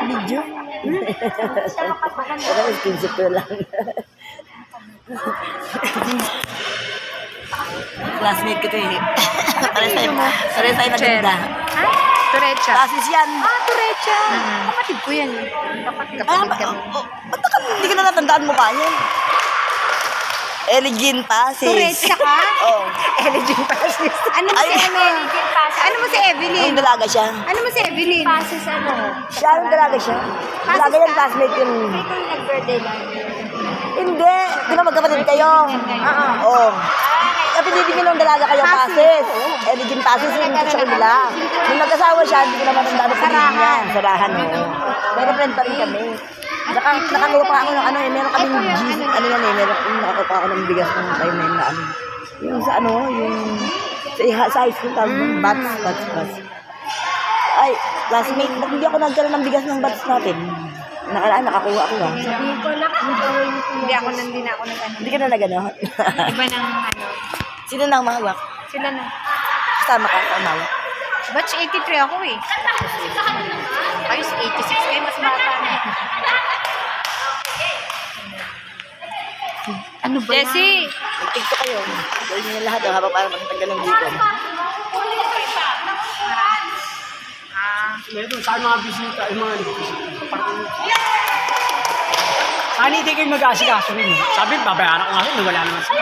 video. Pero screenshot ko lang. Classmate ko ito eh. Pares tayo maganda. Ha? Turecha. Classes yan. Turecha. Kapatid ko yan. Kapatid kami. Ba't hindi ka na natandaan mo pa yan? Eligin Pasis. Turecha ka? Oo. Eligin Pasis. Ano mo si Evelyn? Ano mo si Evelyn? Yung dalaga siya. Ano mo si Evelyn? Pasis ano? Siya, yung dalaga siya. Dalaga yung classmate yun. Ito yung nag-birthday lang. Hindi. Di ba magkapatid kayo? Oo. Kasi hindi nung dalaga kayo Pasis. Eligin Pasis yung sa kanila. Nung nag-asawa siya, hindi ko naman tandaan sa niya. Sarahan, oo. Pero friend pa rin kami. Nakakuha pa ako ng ano eh, meron kaming G, ano yan eh, nakakuha ako ng bigas ng time na ano. Yung sa ano, yung sa high school tawag ng bats. Ay, classmate, ba't hindi ako nagkaroon ng bigas ng bats natin? Nakalaan, nakakuha ako ah. Sabihin ko lang, hindi ako nag-ano. Hindi ka na nag-ano? Iba ng ano. Sino na umawak? Sila na. Kasama ka sa umawak? Batch 83 ako eh. Ayos, 86 kayo, mas bata na. Ano ba Jessie! Tigto kayo. Gawin niyo na lahat habang para magtanggal ng dito. Saan mga bisita, yung mga hindi kayo mag-aasikaso rin. Sabi, babayaran ko nga rin, wala naman sila.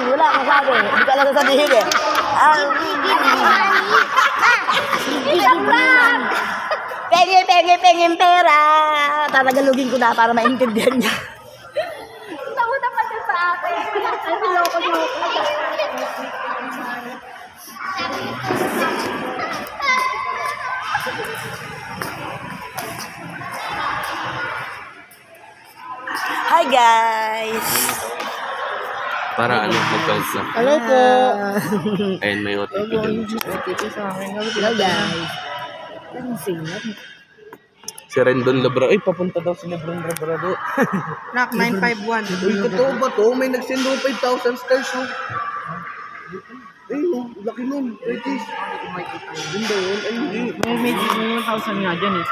Wala akong sabi. Hindi ka lang sasabihin eh. Pengi pera. Tatagalugin ko na para maintindihan niya. Tamuta pa siya sa akin. Ano loko. Hi guys! Para ano, mag-count na. Hello po! Ayun, may OTP dun. Hello guys! Anong sinat? Si Rendon Labra. Ay, papunta daw si Lebron Labrador. Knock 951. Uy, totoo ba to? May nagsend mo 5,000 stars, oh. Ay, oh, laki nun. 30. Hindi ba yun? Ay, hindi. May 1,000 nga dyan eh.